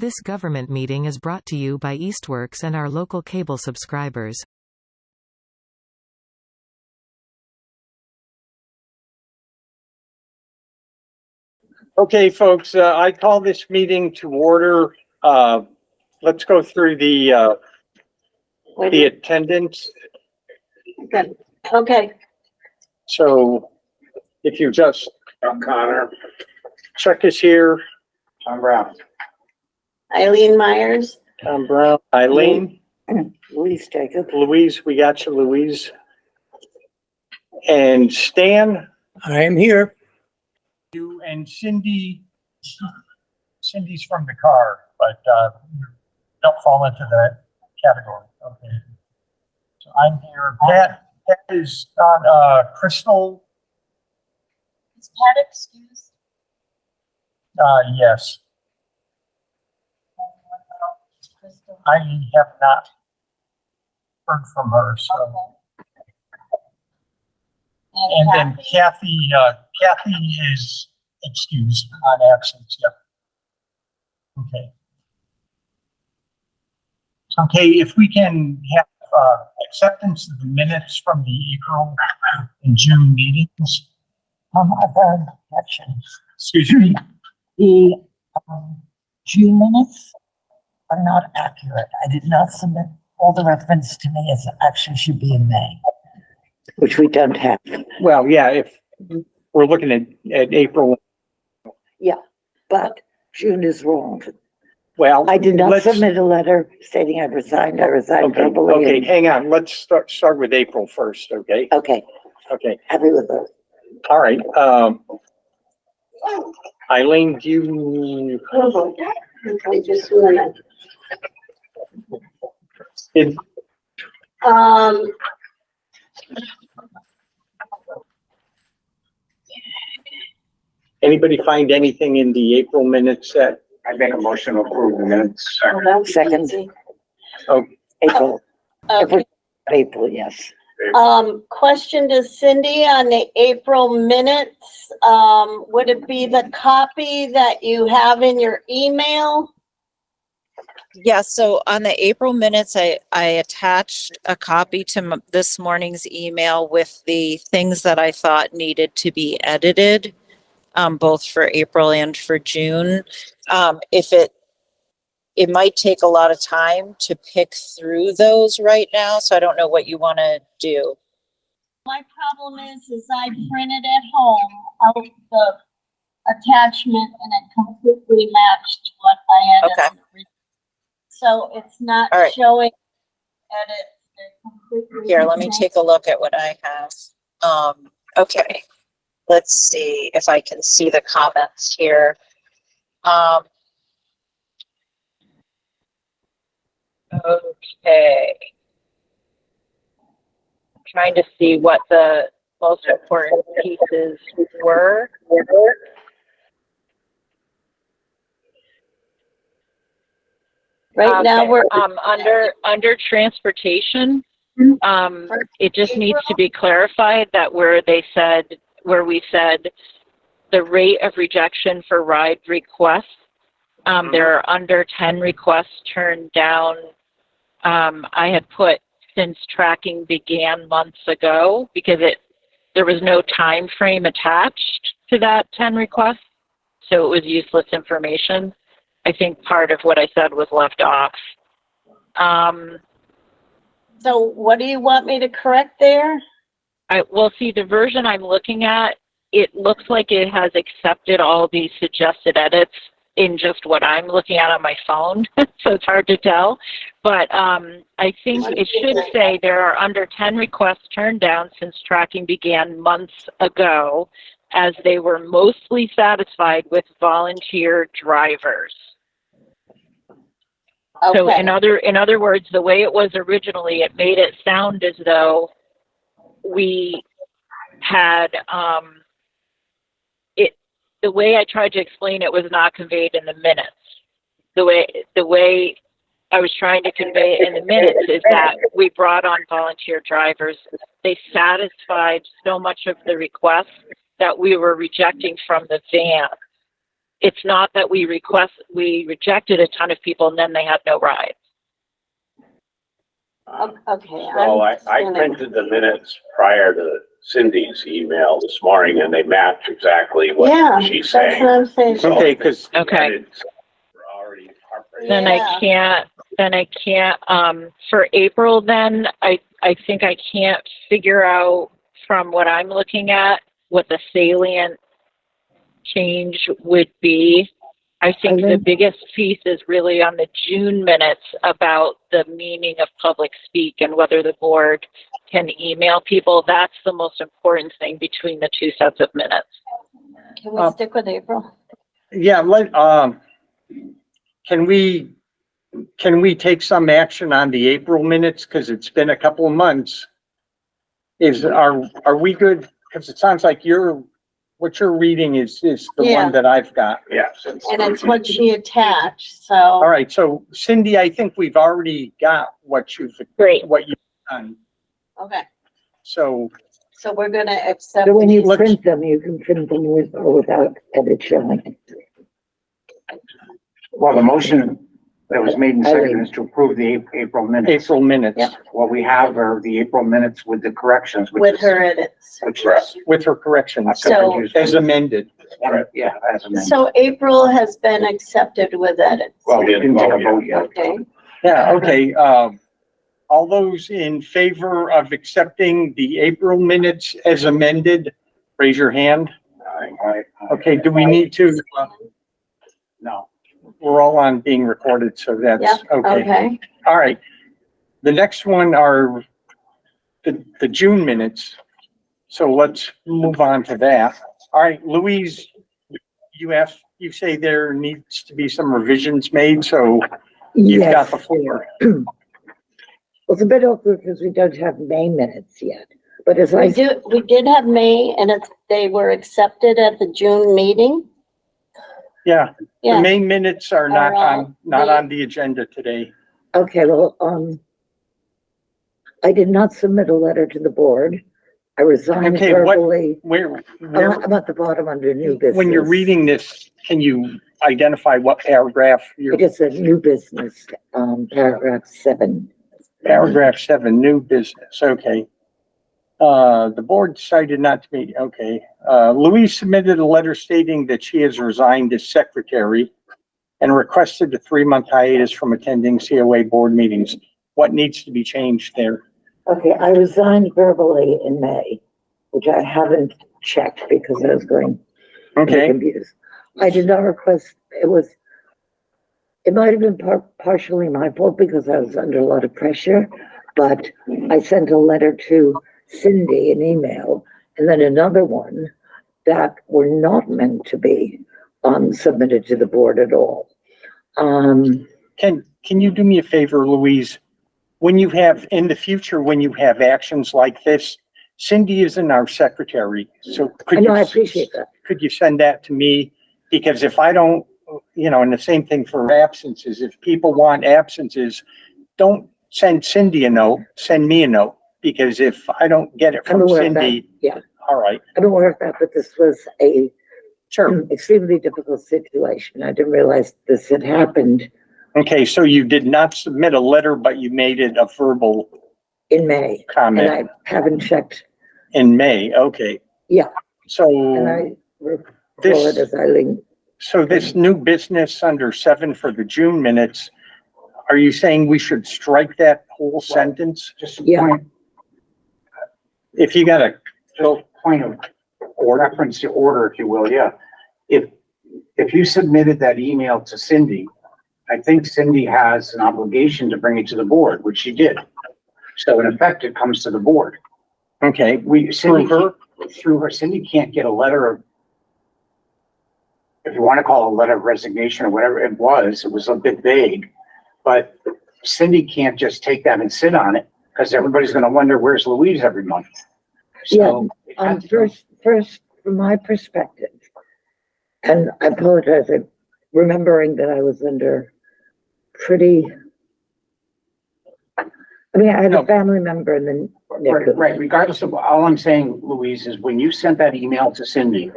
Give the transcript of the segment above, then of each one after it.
This government meeting is brought to you by Eastworks and our local cable subscribers. Okay, folks, I call this meeting to order. Let's go through the attendance. Okay. So if you just, I'm Connor. Chuck is here, I'm Brown. Eileen Myers. Tom Brown, Eileen, Louise Jacob. Louise, we got you, Louise. And Stan. I am here. You and Cindy. Cindy's from the car, but you don't fall into that category. Okay. So I'm here. Pat is on Crystal. Is Pat excused? Yes. I have not heard from her, so. Okay. And then Kathy is excused on absence, yep. Okay. Okay, if we can have acceptance of the minutes from the April and June meetings. I have a question. Excuse me. The June minutes are not accurate. I did not submit all the reference to me as actually should be in May. Which we don't have. Well, yeah, if we're looking at April. But June is wrong. Well, I did not let's- submit a letter stating I resigned. I resigned Okay, verbally. okay, hang on. Let's start with April first, okay? Okay, Okay, happy with those. all right. Eileen, do you, I just wanna. did, anybody find anything in the April minutes that, I make a motion to approve the minutes. Second. oh, April. Okay. April, yes. Question to Cindy on the April minutes. Would it be the copy that you have in your email? Yeah, so on the April minutes, I attached a copy to this morning's email with the things that I thought needed to be edited, both for April and for June. It might take a lot of time to pick through those right now, so I don't know what you want to do. My problem is I printed at home out the attachment and it completely matched what I had. Okay. So it's not All right. showing edits. They're completely Here, let me the same. take a look at what I have. Okay, let's see if I can see the comments here. Okay. I'm trying to see what the most important pieces were. Right now Okay, we're under transportation. It just needs to be clarified that where we said the rate of rejection for ride requests, there are under 10 requests turned down. I had put since tracking began months ago because there was no time frame attached to that 10 requests, so it was useless information. I think part of what I said was left off. So what do you want me to correct there? Well, see, the version I'm looking at, it looks like it has accepted all the suggested edits in just what I'm looking at on my phone, so it's hard to tell. But I think it should say there are under 10 requests turned down since tracking began months ago, as they were mostly satisfied with volunteer drivers. Okay. So in other words, the way it was originally, it made it sound as though we had the way I tried to explain it was not conveyed in the minutes. The way I was trying to convey it in the minutes is that we brought on volunteer drivers. They satisfied so much of the requests that we were rejecting from the van. it's not that we rejected a ton of people and then they had no rides. Okay. So I gonna- printed the minutes prior to Cindy's email this morning and they match exactly Yeah, what she's that's what saying. I'm saying. So Okay, because Okay. we're already incorporating. Then I can't, for April then, I think I can't figure out from what I'm looking at what the salient change would be. I think the biggest piece is really on the June minutes about the meaning of public speak and whether the board can email people. That's the most important thing between the two sets of minutes. Can we stick with April? yeah, can we take some action on the April minutes? Because it's been a couple of months. Are we good? Because it sounds like what you're reading is the Yeah. one that I've got. Yes. And it's what she attached, All so, right, so Cindy, I think we've already got what you've Great. done. okay. So, So we're gonna accept. So when you Let's- print them, you can print them with or without edit showing. Well, the motion that was made and seconded is to approve the April minutes. April minutes Yeah. What we have are the April minutes with the corrections. With her edits. Which is. with her corrections So- as amended. Yeah, as amended. So April has been accepted with edits. Well, we didn't take a vote yet. Okay, Yeah, okay, all those in favor of accepting the April minutes as amended, raise your hand. Okay, do we need to, No. we're all on being recorded, so that's, okay. okay. All right. The next one are the June minutes. So let's move on to that. All right, Louise, you say there needs to be some revisions made, so you've got Yes, the floor. well, it's a bit awkward because we don't have May minutes yet, but as I, We did have May and they were accepted at the June meeting. Yeah, the Yeah, main minutes are not Are not all on the agenda today. okay, well, I did not submit a letter to the board. I resigned Okay, what- verbally. Where, I'm at the bottom under new business. when you're reading this, can you identify what paragraph you're, It is a new business, paragraph 7. paragraph 7, new business, okay. The board decided not to meet, okay. Louise submitted a letter stating that she has resigned as secretary and requested a 3-month hiatus from attending COA board meetings. What needs to be changed there? Okay, I resigned verbally in May, which I haven't checked because I was going Okay, confused. I did not request, it might have been partially my fault because I was under a lot of pressure, but I sent a letter to Cindy, an email, and then another one that were not meant to be submitted to the board at all. can you do me a favor, Louise? When you have, in the future, when you have actions like this, Cindy isn't our secretary, so I could know, I you, appreciate that. could you send that to me? Because if I don't, and the same thing for absences, if people want absences, don't send Cindy a note, send me a note. Because if I don't get it I'm from aware of that, Cindy, yeah. all right, I'm aware of that, but this was a sure. extremely difficult situation. I didn't realize this had happened Okay, so you did not submit a letter, but you made it a verbal in May, and comment I haven't checked, in May, okay. Yeah. and So I recall it as Eileen. so this new business under 7 for the June minutes, are you saying we should strike that whole sentence? Just a Yeah. If you got a, point of reference to order, if you will, yeah. If you submitted that email to Cindy, I think Cindy has an obligation to bring it to the board, which she did. So in effect, it comes to the board. okay, Cindy, her? through her, Cindy can't get a letter of, if you want to call it a letter of resignation or whatever it was a bit vague. But Cindy can't just take that and sit on it because everybody's going to wonder, where's Louise every month? So it has to go- First, from my perspective, and I apologize, I'm remembering that I was under pretty, I had No. a family member and then. Right, regardless of, all I'm saying, Louise, is when you sent that email to Cindy,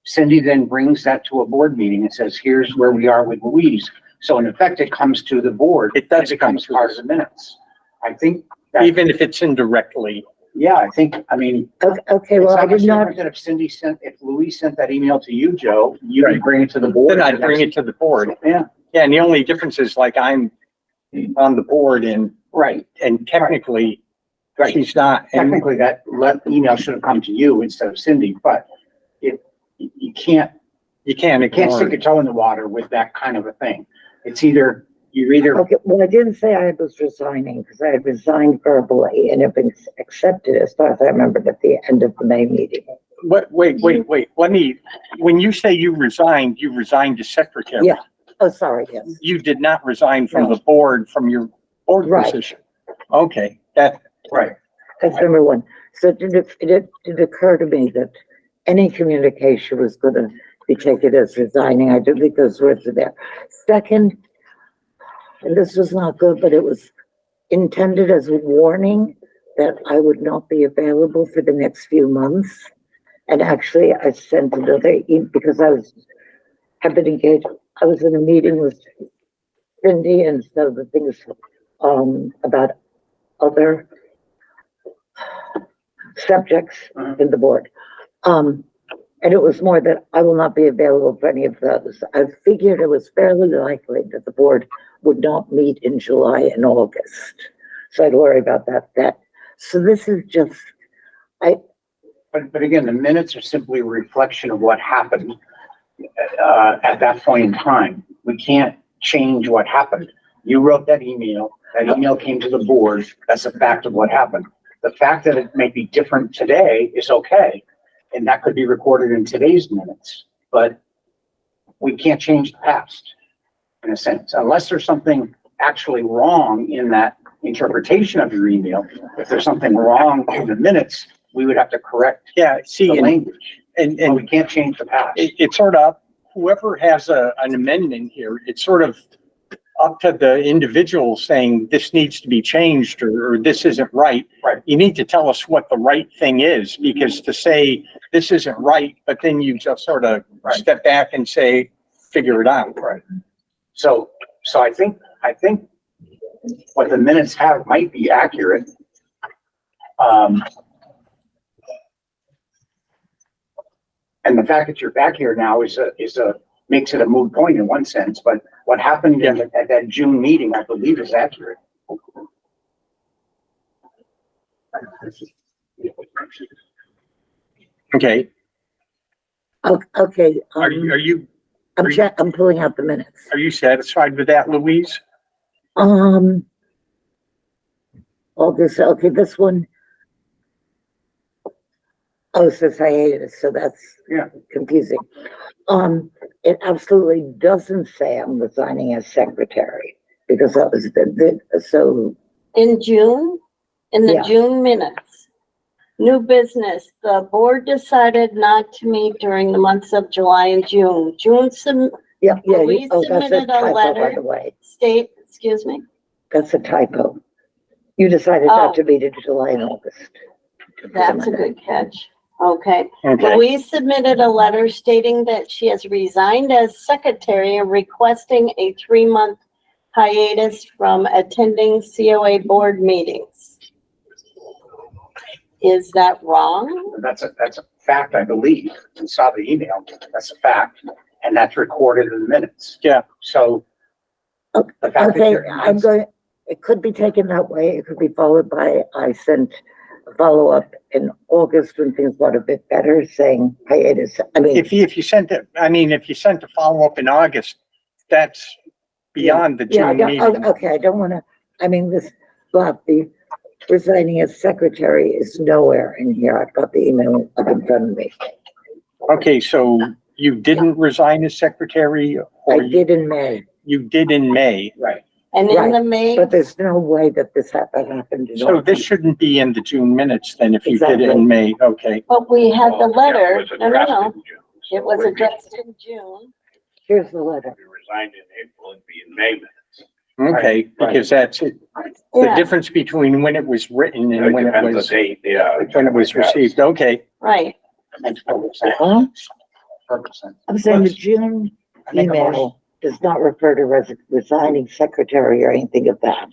Cindy then brings that to a board meeting and says, here's where we are with Louise. So in effect, it comes to the board. It does becomes come to part us. of the minutes. I think, that- Even if it's indirectly. yeah, I mean, Okay, well, I did not, that if Louise sent that email to you, Joe, you would bring it to the board. Then I'd bring it to the board. Yeah, Yeah, and the only difference is like I'm on the board right. and technically Right. she's not. And Technically, that email should have come to you instead of Cindy, but you can't you can't stick ignore your it. toe in the water with that kind of a thing. It's you're either, okay, well, I didn't say I was resigning because I had resigned verbally and it been accepted as far as I remembered at the end of the May meeting. Wait. When you say you resigned as secretary. Yeah. Oh, sorry, yes. You did not resign from No. the board, from your board Right. position. Okay, that, right. That's number one. So it did occur to me that any communication was going to be taken as resigning. I didn't think those words were there. Second, and this was not good, but it was intended as a warning that I would not be available for the next few months. And actually, I sent another because have been engaged. I was in a meeting with Cindy and so the things about other subjects in the board. And it was more that I will not be available for any of those. I figured it was fairly likely that the board would not meet in July and August. So I'd worry about that. So this is just, But again, the minutes are simply a reflection of what happened at that point in time. We can't change what happened. You wrote that email. That email came to the board. That's a fact of what happened. The fact that it may be different today is okay. And that could be recorded in today's minutes, but we can't change the past in a sense, unless there's something actually wrong in that interpretation of your email. If there's something wrong in the minutes, we would have to correct yeah, see, the language. and But we can't change the past. it's sort of, whoever has an amendment here, it's sort of up to the individual saying this needs to be changed or this isn't right. Right. You need to tell us what the right thing is, because to say this isn't right, but then you just sort of step back and say, figure it out. Right. So I think what the minutes have might be accurate. And the fact that you're back here now makes it a moot point in one sense, but what happened at that June meeting, I believe is accurate. Okay, okay. are you I'm pulling out the minutes. satisfied with that, Louise? August, okay, this one. Oh, it says hiatus, so that's confusing. It absolutely doesn't say I'm resigning as secretary because that was so. In June, in the Yeah. June minutes, new business, the board decided not to meet during the months of July and June. Yeah, We oh, that's a submitted a typo, by letter. the way. Excuse me, That's a typo. You decided not to meet in July and August. that's a good catch. Okay. Okay, Louise submitted a letter stating that she has resigned as secretary and requesting a 3-month hiatus from attending COA board meetings. Is that wrong? That's a fact, I believe. I saw the email. That's a fact. And that's recorded in the minutes. Yeah. So. the fact that Okay, you're- it could be taken that way. It could be followed by, I sent a follow-up in August when things got a bit better, saying hiatus. I mean, if you sent a follow-up in August, that's beyond the yeah, June meeting. okay, I don't want to, I mean, the resigning as secretary is nowhere in here. I've got the email up in front of me. Okay, so you didn't resign as secretary, or I did in May, you did in May? Right. And in Right, the May, but there's no way that that happened. in So August. this shouldn't be in the June minutes then, if you did it Exactly. in May, okay. but we had the Well, yeah, it letter. was No, addressed no. in June. It was addressed in June. Here's the letter. If you resigned in April, it'd be in May minutes. Okay, because that's it. The Yeah, difference between when it was written and when it Depends was, the date, yeah. when it was received, okay. right. Makes total sense. Huh? 100%. I'm saying the June I make a motion. email does not refer to resigning secretary or anything of that.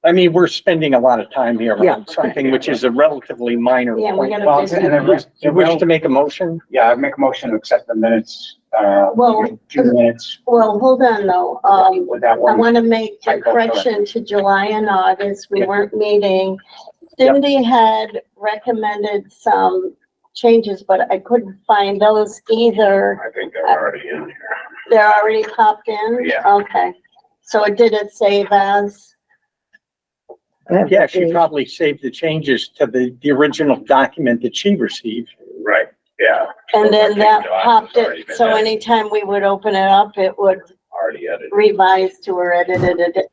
I mean, we're spending a lot of time here Yeah. on something which is a relatively minor Yeah, we point. gotta Well, fix and it. You wish to make a motion? Yeah, I make a motion to accept the minutes, Well, June minutes Well, hold on though. with that I one. want to make a Typo correction to July and August. We Yeah. weren't meeting. Cindy had recommended some changes, but I couldn't find those either. I think they're already in here. They're already popped in? Yeah. Okay. So it didn't save as, Yeah, she probably saved the changes to the original document that she received. Right, yeah. and then that July popped was already it. been So edited. anytime we would open it up, it would Already edited. revise to or edited it.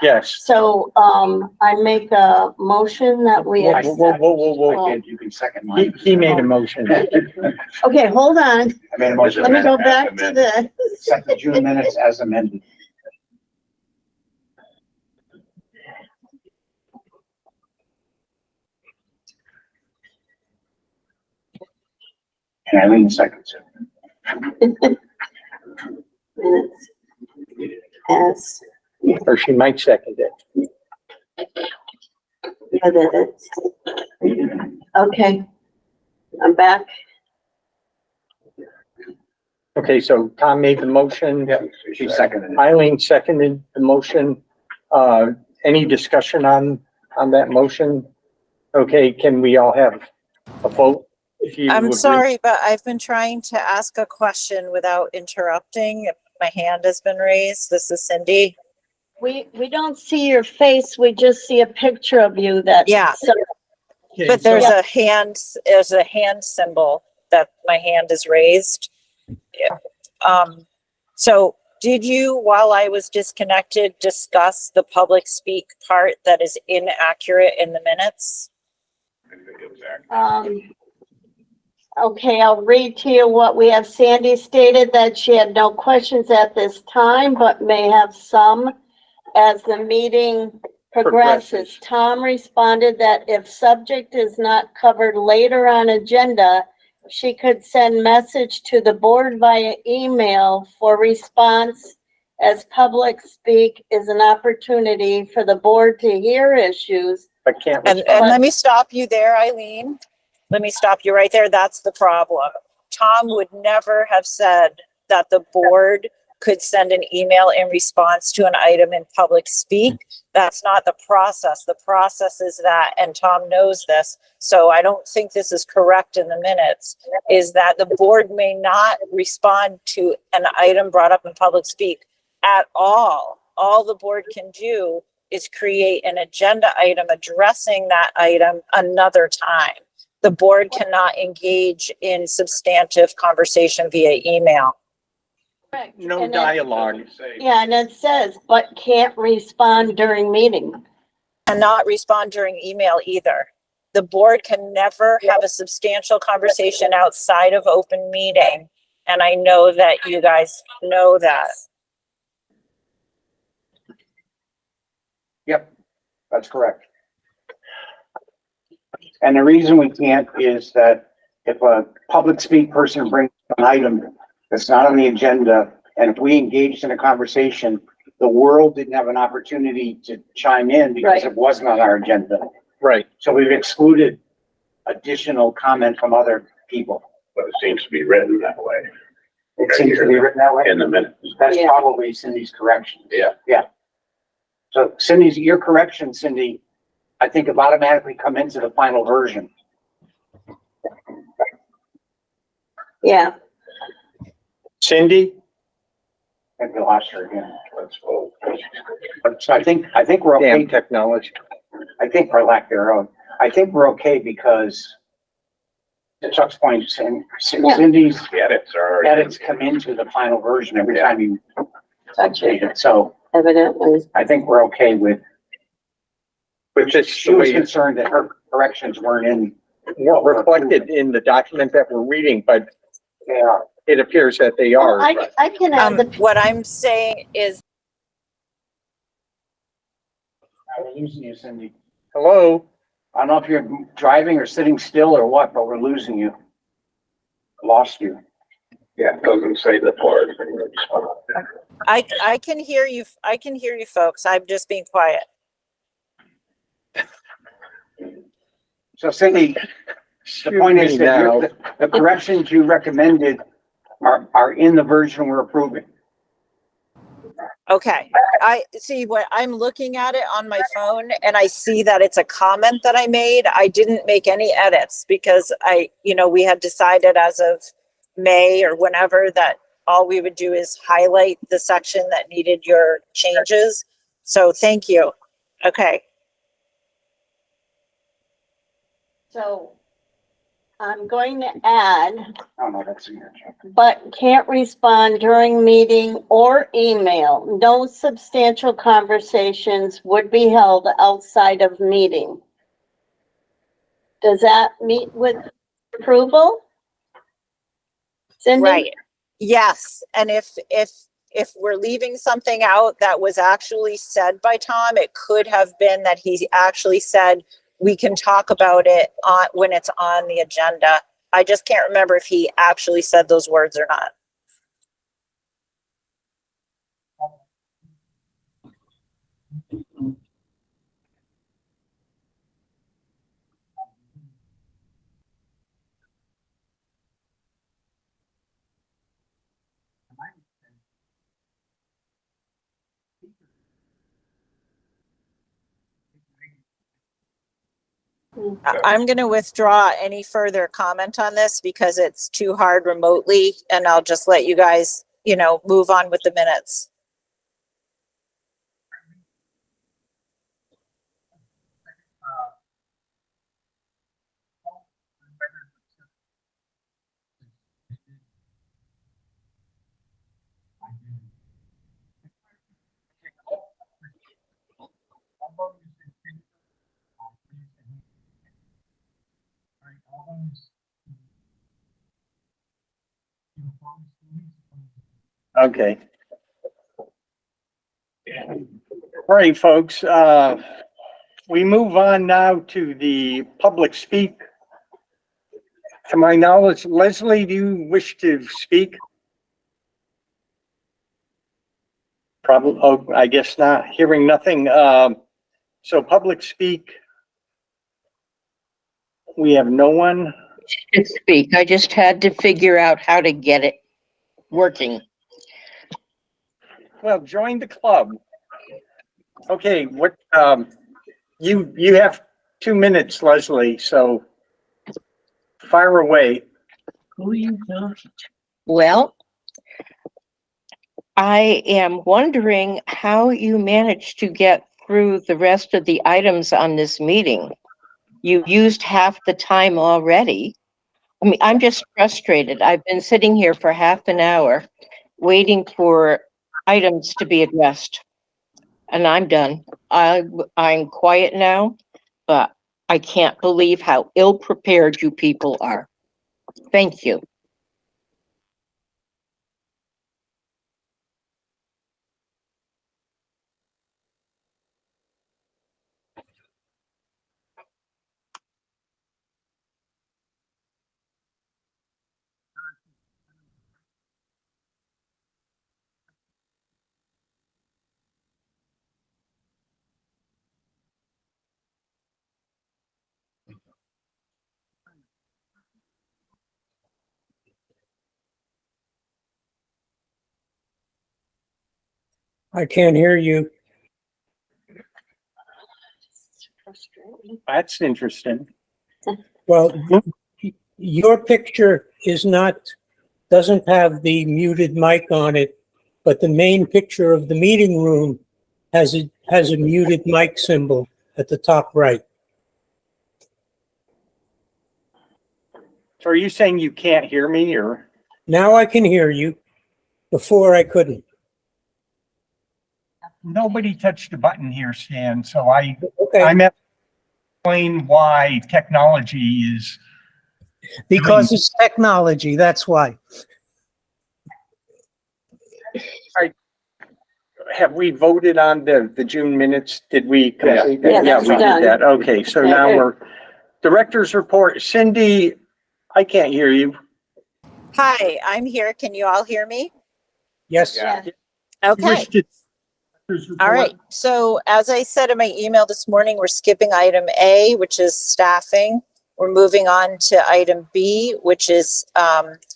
Yes. So, I make a motion that we Whoa, accept. whoa. I did, you can second He, mine. he made a motion. Okay, hold on. I made a motion Let to me go back to the, accept the June minutes as amended. And Eileen seconds it. minutes. As Or she might second it. edits. Okay. I'm back. Okay, so Tom made the motion. Yeah, she seconded it. Eileen seconded the motion. Any discussion on that motion? Okay, can we all have a vote? If you I'm agree? sorry, but I've been trying to ask a question without interrupting. My hand has been raised. This is Cindy. We don't see your face. We just see a picture of you that. Yeah. So, Okay, But so- there's a hand symbol that my hand is raised. So did you, while I was disconnected, discuss the public speak part that is inaccurate in the minutes? Okay, I'll read to you what we have. Sandy stated that she had no questions at this time, but may have some as the meeting progresses. Tom responded that if subject is not covered later on agenda, she could send message to the board via email for response, as public speak is an opportunity for the board to hear issues. I can't And respond. let me stop you there, Eileen. Let me stop you right there. That's the problem. Tom would never have said that the board could send an email in response to an item in public speak. That's not the process. The process is that, and Tom knows this, so I don't think this is correct in the minutes, is that the board may not respond to an item brought up in public speak at all. All the board can do is create an agenda item addressing that item another time. The board cannot engage in substantive conversation via email. No And then- dialogue. Yeah, and it says, but can't respond during meeting. And not respond during email either. The board can never have a substantial conversation outside of open meeting. And I know that you guys know that. Yep, that's correct. And the reason we can't is that if a public speak person brings an item that's not on the agenda, and if we engaged in a conversation, the world didn't have an opportunity to chime in because Right. it wasn't on our agenda. Right. So we've excluded additional comment from other people. But it seems to be written that way. It seems to be written that way. In the minutes. That's Yeah. probably Cindy's correction. Yeah. So Cindy's, your correction, Cindy, I think have automatically come into the final version. Yeah, Cindy? I think we lost her again. Let's vote. So I think we're okay. Damn technology. I think for lack thereof, I think we're okay because to Chuck's point, Cindy's The edits are already. edits come into the final version every time you touch update it, it. So evidently. I think we're okay with, This she was concerned that her corrections weren't in. reflected in the document that we're reading, but They are. it appears that they are. I can add the, What I'm saying is We're losing you, Cindy. Hello? I don't know if you're driving or sitting still or what, but we're losing you. Lost you. Yeah, it doesn't say the part. I can hear you. I can hear you folks. I'm just being quiet. So Cindy, the point is that the corrections you recommended are in the version we're approving. Okay, I see what I'm looking at it on my phone and I see that it's a comment that I made. I didn't make any edits because we had decided as of May or whenever that all we would do is highlight the section that needed your changes. So thank you. Okay. So I'm going to add, Oh, no, that's in your check. but can't respond during meeting or email. No substantial conversations would be held outside of meeting. Does that meet with approval? Cindy? Right. Yes. And if we're leaving something out that was actually said by Tom, it could have been that he actually said, we can talk about it when it's on the agenda. I just can't remember if he actually said those words or not. I'm going to withdraw any further comment on this because it's too hard remotely, and I'll just let you guys, move on with the minutes. Okay. All right, folks, we move on now to the public speak. To my knowledge, Leslie, do you wish to speak? Probably, oh, I guess not. Hearing nothing. So public speak. We have no one. To speak. I just had to figure out how to get it working. Well, join the club. Okay, what, you have 2 minutes, Leslie, so fire away. Well, I am wondering how you managed to get through the rest of the items on this meeting. You used half the time already. I mean, I'm just frustrated. I've been sitting here for half an hour waiting for items to be addressed. And I'm done. I'm quiet now, but I can't believe how ill-prepared you people are. Thank you. I can't hear you. That's interesting. Well, your picture doesn't have the muted mic on it, but the main picture of the meeting room has a muted mic symbol at the top right. So are you saying you can't hear me, or? Now I can hear you. Before I couldn't. Nobody touched the button here, Stan, so I'm Okay, at explain why technology is. because it's technology, that's why. Have we voted on the June minutes? Did we? Yeah. Yeah, we did that. Okay, so now we're, director's report. Cindy, I can't hear you. Hi, I'm here. Can you all hear me? Yes. Yeah. Okay. All right. So as I said in my email this morning, we're skipping item A, which is staffing. We're moving on to item B, which is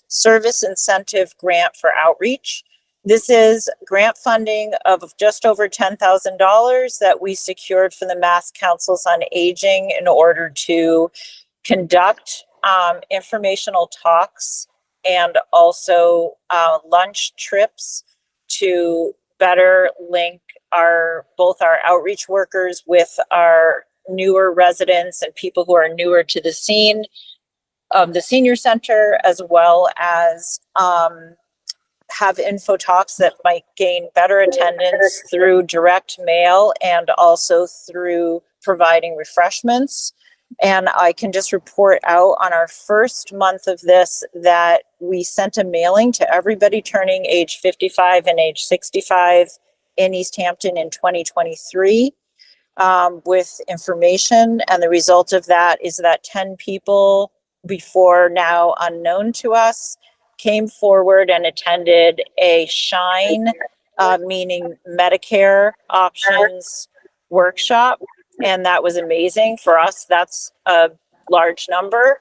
service incentive grant for outreach. This is grant funding of just over $10,000 that we secured from the Mass Councils on Aging in order to conduct informational talks and also lunch trips to better link both our outreach workers with our newer residents and people who are newer to the scene of the senior center, as well as have info talks that might gain better attendance through direct mail and also through providing refreshments. And I can just report out on our first month of this that we sent a mailing to everybody turning age 55 and age 65 in Easthampton in 2023 with information. And the result of that is that 10 people, before now unknown to us, came forward and attended a SHINE, meaning Medicare options workshop. And that was amazing for us. That's a large number.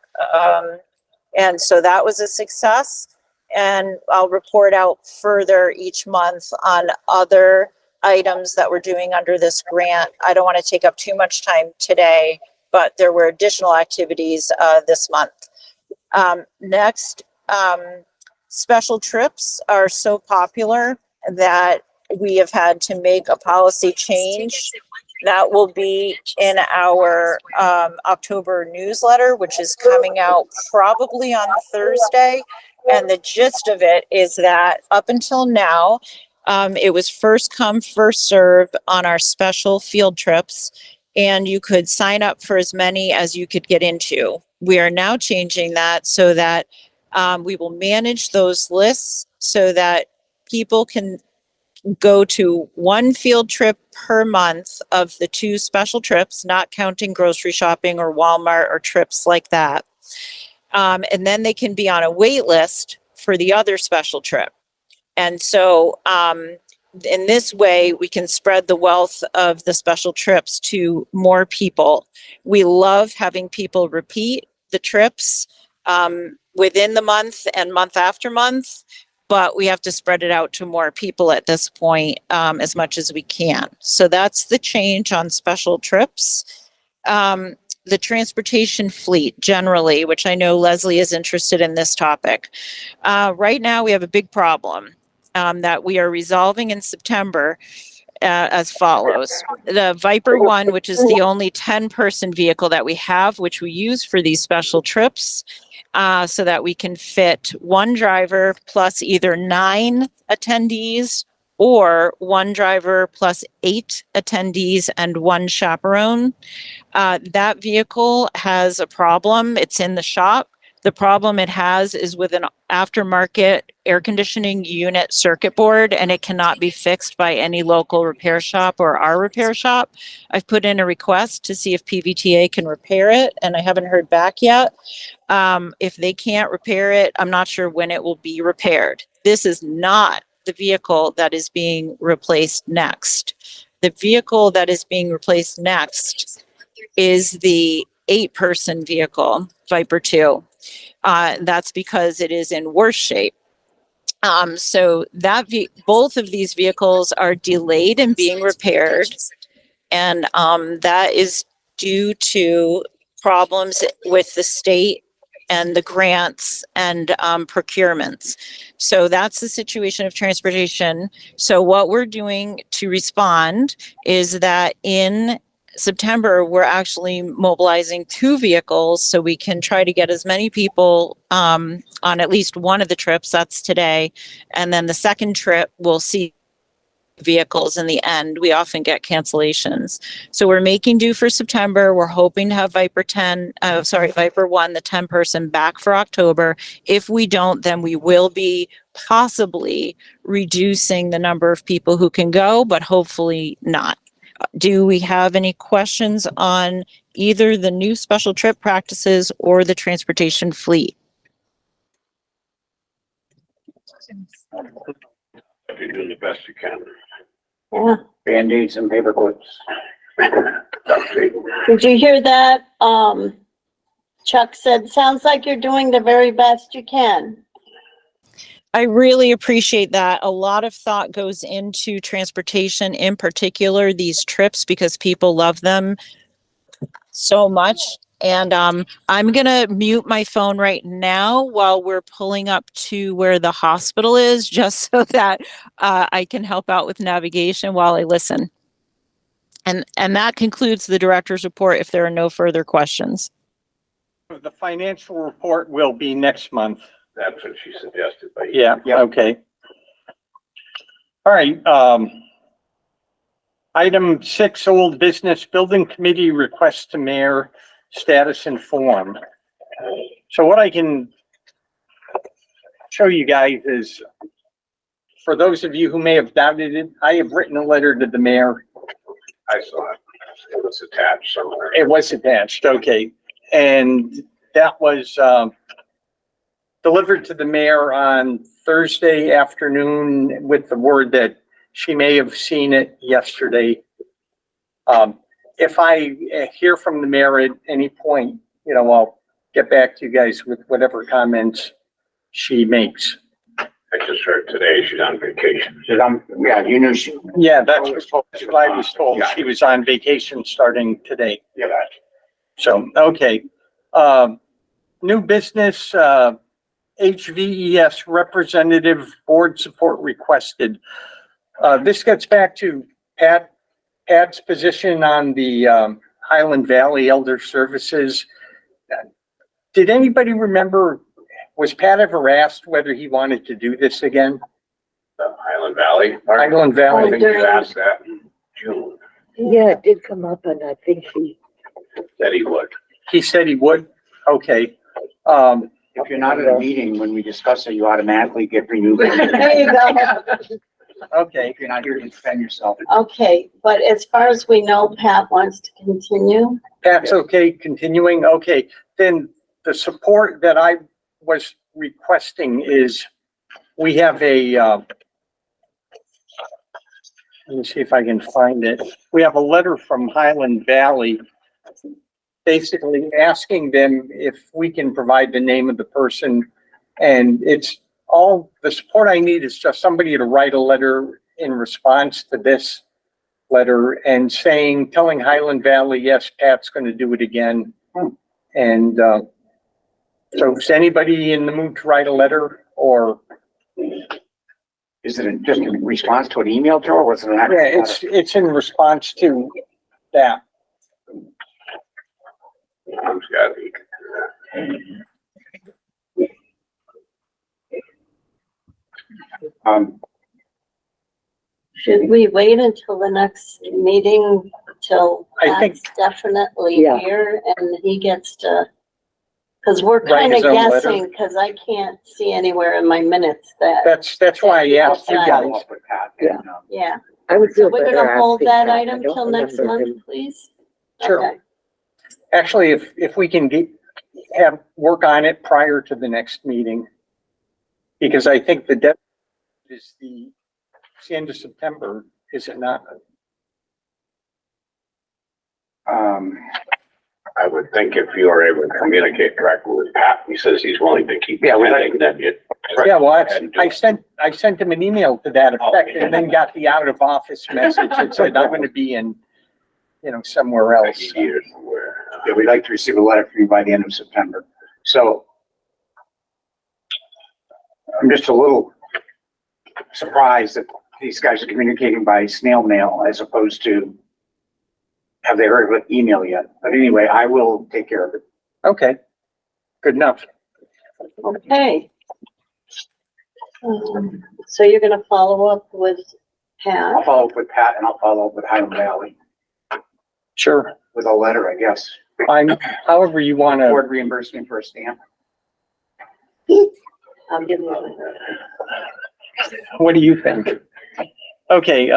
And so that was a success. And I'll report out further each month on other items that we're doing under this grant. I don't want to take up too much time today, but there were additional activities this month. Next, special trips are so popular that we have had to make a policy change. That will be in our October newsletter, which is coming out probably on Thursday. And the gist of it is that up until now, it was first come, first serve on our special field trips, and you could sign up for as many as you could get into. We are now changing that so that we will manage those lists so that people can go to one field trip per month of the 2 special trips, not counting grocery shopping or Walmart or trips like that. And then they can be on a wait list for the other special trip. And so in this way, we can spread the wealth of the special trips to more people. We love having people repeat the trips within the month and month after month, but we have to spread it out to more people at this point as much as we can. So that's the change on special trips. The transportation fleet generally, which I know Leslie is interested in this topic. Right now, we have a big problem that we are resolving in September as follows. The Viper One, which is the only 10-person vehicle that we have, which we use for these special trips, so that we can fit one driver plus either 9 attendees or one driver plus 8 attendees and 1 chaperone. That vehicle has a problem. It's in the shop. The problem it has is with an aftermarket air conditioning unit circuit board, and it cannot be fixed by any local repair shop or our repair shop. I've put in a request to see if PVTA can repair it, and I haven't heard back yet. If they can't repair it, I'm not sure when it will be repaired. This is not the vehicle that is being replaced next. The vehicle that is being replaced next is the 8-person vehicle, Viper 2. That's because it is in worse shape. So that both of these vehicles are delayed in being repaired, and that is due to problems with the state and the grants and procurements. So that's the situation of transportation. So what we're doing to respond is that in September, we're actually mobilizing 2 vehicles so we can try to get as many people on at least one of the trips. That's today. And then the second trip, we'll see vehicles in the end. We often get cancellations. So we're making do for September. We're hoping to have Viper 1, the 10-person back for October. If we don't, then we will be possibly reducing the number of people who can go, but hopefully not. Do we have any questions on either the new special trip practices or the transportation fleet? You're doing the best you can. Yeah. Band-Aids and paper clips. Did you hear that? Chuck said, sounds like you're doing the very best you can. I really appreciate that. A lot of thought goes into transportation, in particular these trips, because people love them so much. And I'm gonna mute my phone right now while we're pulling up to where the hospital is, just so that I can help out with navigation while I listen. And that concludes the director's report if there are no further questions. The financial report will be next month. That's what she suggested, but Yeah, okay. All right, item 6, old business, building committee request to mayor, status and form. So what I can show you guys is, for those of you who may have doubted it, I have written a letter to the mayor. I saw it. It was attached somewhere. It was attached, okay. And that was delivered to the mayor on Thursday afternoon with the word that she may have seen it yesterday. If I hear from the mayor at any point, you know, I'll get back to you guys with whatever comments she makes. I just heard today she's on vacation. Yeah, you knew she. Yeah, that's what I was told. She was on vacation starting today. Yeah. So, okay. New business, HVES representative board support requested. This gets back to Pat's position on the Highland Valley Elder Services. Did anybody remember, was Pat ever asked whether he wanted to do this again? Highland Valley. Highland Valley. I think you asked that in June. Yeah, it did come up and I think That he would. He said he would? Okay. If you're not at a meeting when we discuss it, you automatically get renewed. There you go. Okay. If you're not here to defend yourself. Okay, but as far as we know, Pat wants to continue. Pat's okay, continuing, okay, then the support that I was requesting is, we have a, let me see if I can find it. We have a letter from Highland Valley, basically asking them if we can provide the name of the person. And it's all, the support I need is just somebody to write a letter in response to this letter and saying, telling Highland Valley, yes, Pat's going to do it again. And so is anybody in the mood to write a letter, or? Is it just in response to an email, Joe, or was it an actual? Yeah, it's in response to that. Tom's got it. Should we wait until the next meeting till I think- Pat's definitely Yeah. here and he gets to, because we're Write kind of his own letter. guessing, because I can't see anywhere in my minutes that, That's why I asked you Follow guys. up with Pat. Yeah. yeah. I would So feel we're better gonna hold asking that Pat. I item don't till next remember month, him. please? Sure. Okay. Actually, if we can work on it prior to the next meeting, because I think the deadline is it's the end of September, is it not? I would think if you are able to communicate directly with Pat, he says he's willing to keep pending, then you. Yeah, well, I sent him an email to that effect and then got the out of office message that said I'm going to be in, somewhere else. Yeah, we'd like to receive a letter from you by the end of September. So I'm just a little surprised that these guys are communicating by snail mail as opposed to, have they heard of an email yet? But anyway, I will take care of it. Okay, good enough. Okay. So you're gonna follow up with I'll Pat? follow up with Pat and I'll follow up with Highland Valley Sure. with a letter, I guess. However you want to. Board reimbursement for a stamp. I'll give you one. What do you think? Okay,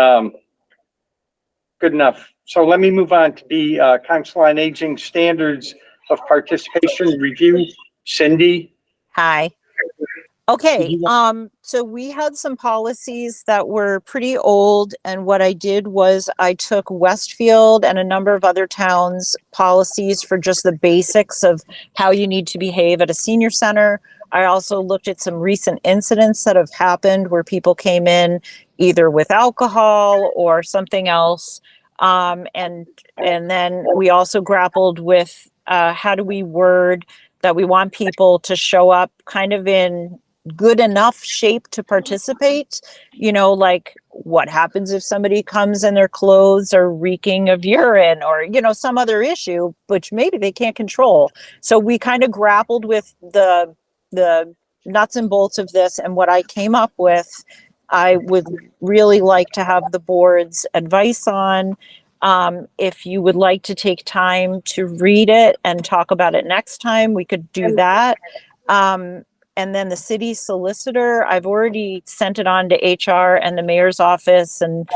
good enough. So let me move on to the Council on Aging Standards of Participation Review. Cindy? Hi. Okay, so we had some policies that were pretty old, and what I did was I took Westfield and a number of other towns' policies for just the basics of how you need to behave at a senior center. I also looked at some recent incidents that have happened where people came in either with alcohol or something else. And then we also grappled with how do we word that we want people to show up kind of in good enough shape to participate, like what happens if somebody comes and their clothes are reeking of urine or, some other issue, which maybe they can't control. So we kind of grappled with the nuts and bolts of this. And what I came up with, I would really like to have the board's advice on. If you would like to take time to read it and talk about it next time, we could do that. And then the city solicitor, I've already sent it on to HR and the mayor's office and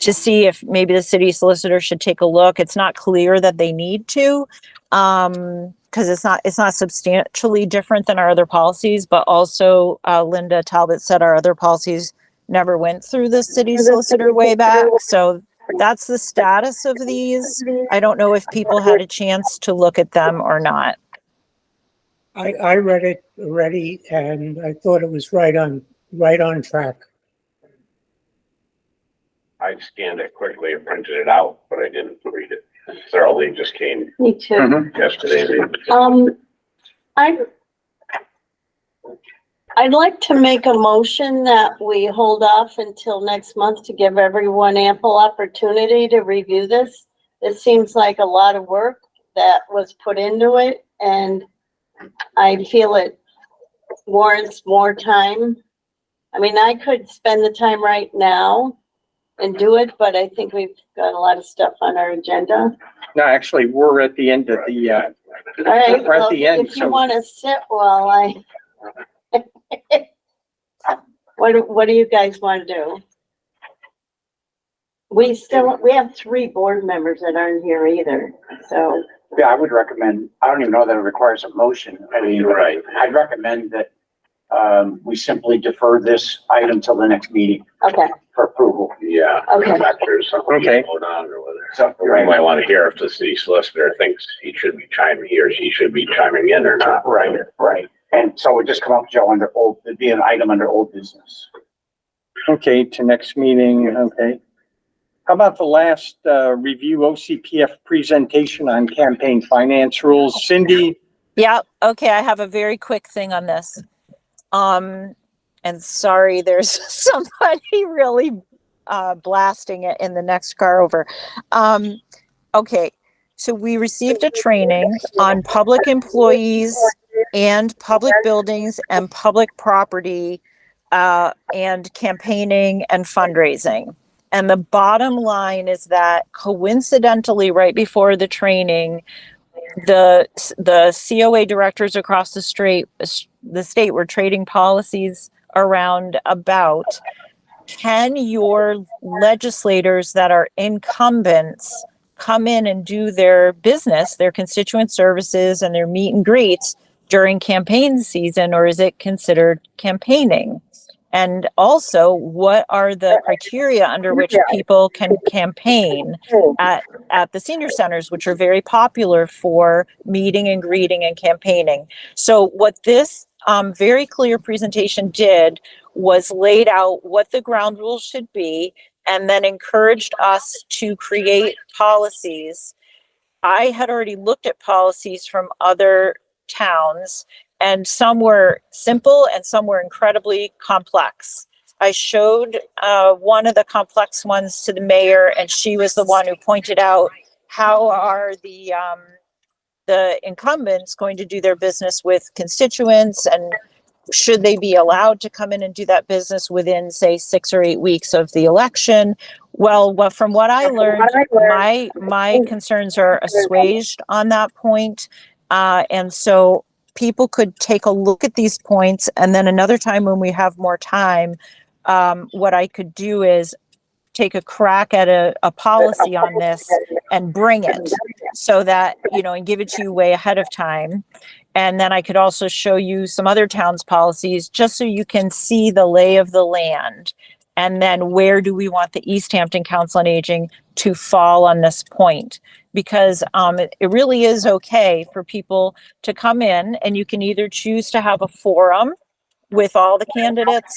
to see if maybe the city solicitor should take a look. It's not clear that they need to, because it's not substantially different than our other policies, but also Linda Talbot said our other policies never went through the city solicitor way back. So that's the status of these. I don't know if people had a chance to look at them or not. I read it already and I thought it was right on track. I scanned it quickly and printed it out, but I didn't read it thoroughly. It just came Me too. yesterday. I'd like to make a motion that we hold off until next month to give everyone ample opportunity to review this. It seems like a lot of work that was put into it, and I feel it warrants more time. I mean, I could spend the time right now and do it, but I think we've got a lot of stuff on our agenda. No, actually, we're at the end of the, All right, we're at well, the end, if you so- want to sit while I, what do you guys want to do? We have 3 board members that aren't here either, so. Yeah, I would recommend, I don't even know that it requires a motion. I mean, Right. I'd recommend that we simply defer this item till the next meeting Okay, for approval. Yeah. Okay. There's something Okay. going on or whether. So, We might want to hear if the city solicitor thinks he should be chiming, he or she should be chiming in or not. right, right. And so it would just come up, Joe, under old, it'd be an item under old business. okay, to next meeting, okay. How about the last review OCPF presentation on campaign finance rules? Cindy? Yeah, okay, I have a very quick thing on this. And sorry, there's somebody really blasting it in the next car over. Okay, so we received a training on public employees and public buildings and public property and campaigning and fundraising. And the bottom line is that coincidentally, right before the training, the COA directors across the state were trading policies around about, can your legislators that are incumbents come in and do their business, their constituent services and their meet and greets during campaign season, or is it considered campaigning? And also, what are the criteria under which people can campaign at the senior centers, which are very popular for meeting and greeting and campaigning? So what this very clear presentation did was laid out what the ground rules should be and then encouraged us to create policies. I had already looked at policies from other towns, and some were simple and some were incredibly complex. I showed one of the complex ones to the mayor, and she was the one who pointed out how are the incumbents going to do their business with constituents, and should they be allowed to come in and do that business within, say, 6 or 8 weeks of the election? Well, from what I learned, my concerns are assuaged on that point. And so people could take a look at these points, and then another time when we have more time, what I could do is take a crack at a policy on this and bring it. so that, and give it to you way ahead of time. And then I could also show you some other towns' policies, just so you can see the lay of the land. And then where do we want the Easthampton Council on Aging to fall on this point? Because it really is okay for people to come in, and you can either choose to have a forum with all the candidates,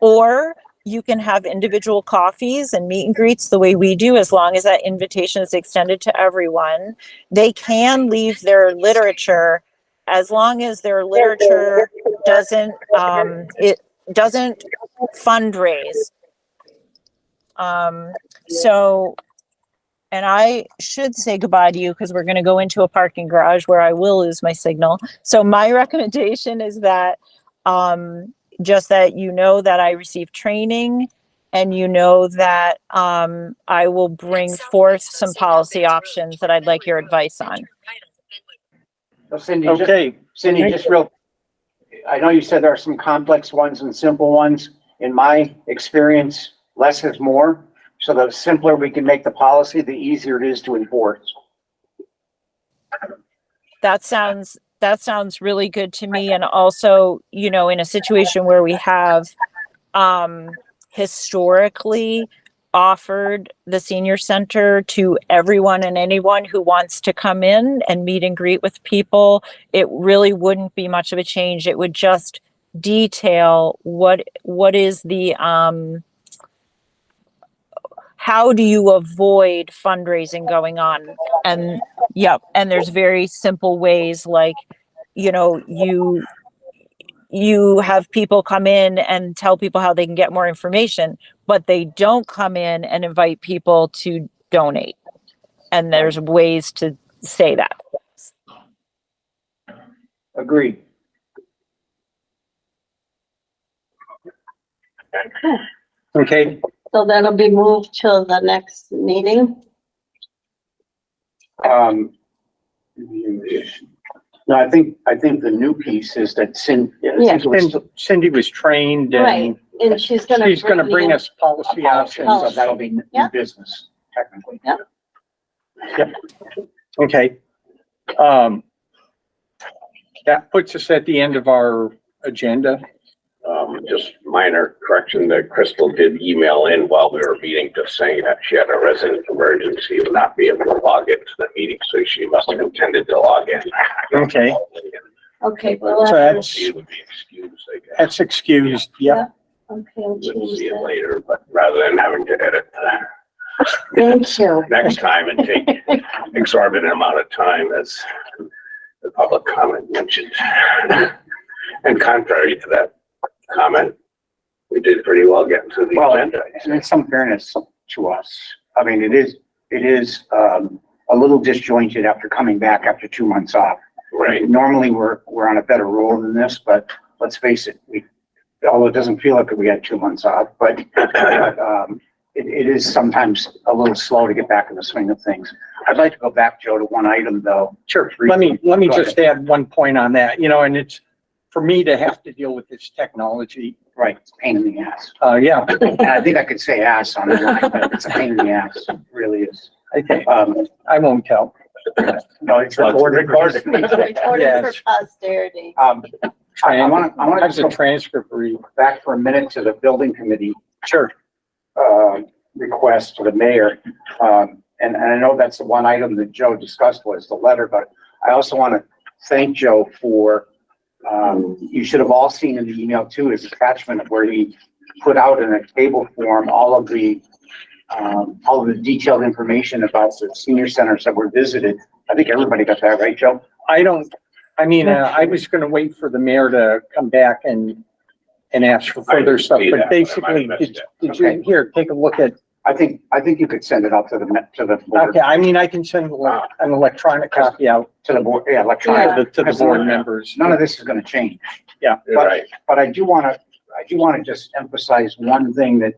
or you can have individual coffees and meet and greets the way we do, as long as that invitation is extended to everyone. They can leave their literature, as long as their literature doesn't fundraise. And I should say goodbye to you, because we're going to go into a parking garage where I will lose my signal. So my recommendation is that just that that I received training, and that I will bring forth some policy options that I'd like your advice on. So Cindy, Okay. just real, I know you said there are some complex ones and simple ones. In my experience, less is more. So the simpler we can make the policy, the easier it is to enforce. That sounds really good to me. And also, in a situation where we have historically offered the senior center to everyone and anyone who wants to come in and meet and greet with people, it really wouldn't be much of a change. It would just detail what is the how do you avoid fundraising going on? And and there's very simple ways, like, you have people come in and tell people how they can get more information, but they don't come in and invite people to donate. And there's ways to say that. Agreed. Okay. So that'll be moved to the next meeting. No, I think the new piece is that Cindy was trained, Right, and and she's she's gonna bring me- us policy options. so that'll be new Yeah. business, technically. Yeah. Yep. Okay. That puts us at the end of our agenda. Just minor correction that Crystal did email in while we were meeting, just saying that she had a resident emergency and not be able to log into the meeting, so she must have intended to log in. Okay. Okay, well, So that's, She would be excused, I guess. that's excused. Yep. okay, I'll We'll change see it that. later, but rather than having to edit that Thank you. next time and take exorbitant amount of time, as the public comment mentioned. And contrary to that comment, we did pretty well getting to the agenda. And in some fairness to us, I mean, it is a little disjointed after coming back after 2 months off. Right. Normally, we're on a better roll than this, but let's face it, although it doesn't feel like we had 2 months off, but it is sometimes a little slow to get back in the swing of things. I'd like to go back, Joe, to one item though. Sure. Let me just add one point on that, and it's for me to have to deal with this technology. Right, it's a pain in the ass. Yeah. And I think I could say ass on the line, but it's a pain in the ass. It really is. Okay. I won't tell. No, it's recorded. Recorded Yes. for posterity. I want As a to go transcript read. back for a minute to the building committee Sure. request to the mayor. And I know that's the one item that Joe discussed was the letter, but I also want to thank Joe for, you should have all seen in the email too, his attachment of where he put out in a table form all of the detailed information about the senior centers that were visited. I think everybody got that, right, Joe? I was gonna wait for the mayor to come back and ask for further stuff, but basically, did you, here, take a look at. I think you could send it out to the board. Okay, I can send an electronic copy out To the board, yeah, electronic. to the board members. None of this is gonna change. Yeah. Right. But I do wanna just emphasize one thing that,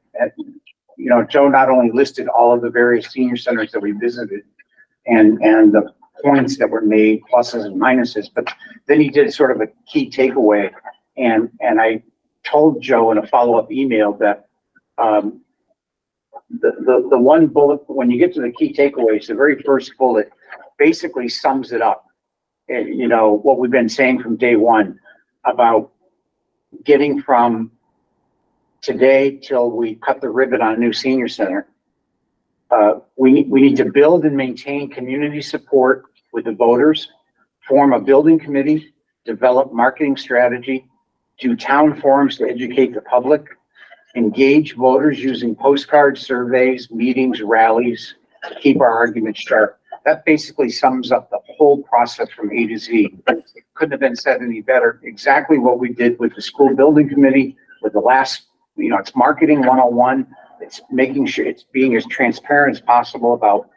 Joe not only listed all of the various senior centers that we visited and the points that were made, pluses and minuses, but then he did sort of a key takeaway. And I told Joe in a follow-up email that, the one bullet, when you get to the key takeaways, the very first bullet basically sums it up. And, you know, what we've been saying from day one about getting from today till we cut the ribbon on a new senior center. We need to build and maintain community support with the voters, form a building committee, develop marketing strategy, do town forums to educate the public, engage voters using postcards, surveys, meetings, rallies, to keep our arguments sharp. That basically sums up the whole process from A to Z. It couldn't have been said any better. Exactly what we did with the school building committee, with the last, you know, it's marketing 101. It's making sure it's being as transparent as possible about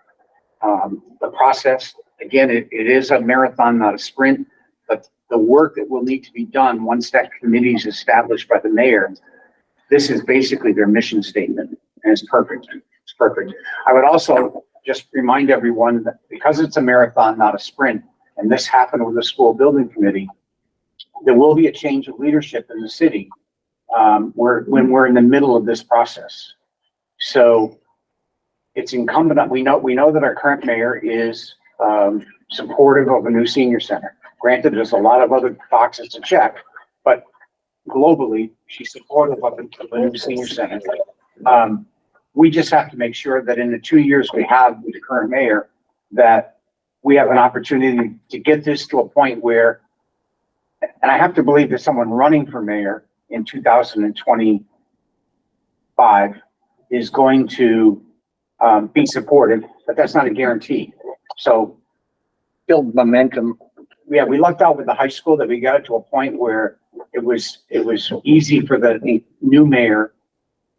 the process. Again, it is a marathon, not a sprint, but the work that will need to be done once that committee is established by the mayor, this is basically their mission statement, and it's perfect. It's perfect. I would also just remind everyone that because it's a marathon, not a sprint, and this happened with the school building committee, there will be a change of leadership in the city when we're in the middle of this process. So it's incumbent on, we know that our current mayor is supportive of a new senior center. Granted, there's a lot of other boxes to check, but globally, she's supportive of a new senior center. We just have to make sure that in the 2 years we have with the current mayor, that we have an opportunity to get this to a point where, and I have to believe that someone running for mayor in 2025 is going to be supportive, but that's not a guarantee. So build momentum. Yeah, we lucked out with the high school that we got it to a point where it was easy for the new mayor,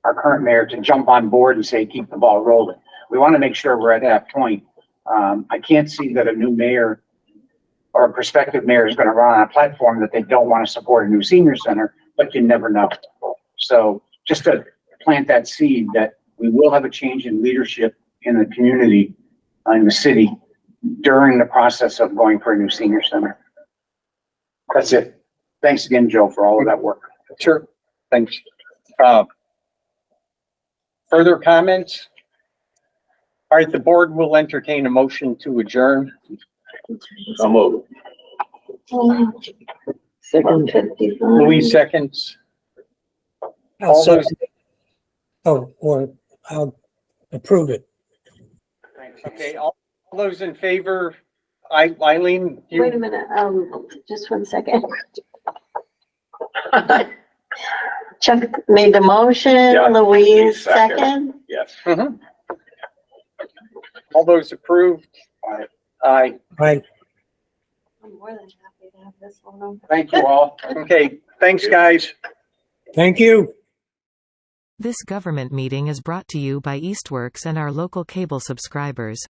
our current mayor, to jump on board and say, keep the ball rolling. We want to make sure we're at that point. I can't see that a new mayor or a prospective mayor is going to run on a platform that they don't want to support a new senior center, but you never know. So just to plant that seed that we will have a change in leadership in the community, in the city, during the process of going for a new senior center. That's it. Thanks again, Joe, for all of that work. Sure, thanks. Further comments? All right, the board will entertain a motion to adjourn. So moved. Second. Louise seconds. I'll All those, second. Oh, or I'll approve it. okay, all those in favor, Eileen? you- Wait a minute, just 1 second. Chuck made the motion, Yeah, Louise second. second. Yes. Mhm. All those approved? Aye. Right. I'm more than happy to have this one on. Thank you all. Okay, thanks, guys. Thank you. This government meeting is brought to you by Eastworks and our local cable subscribers.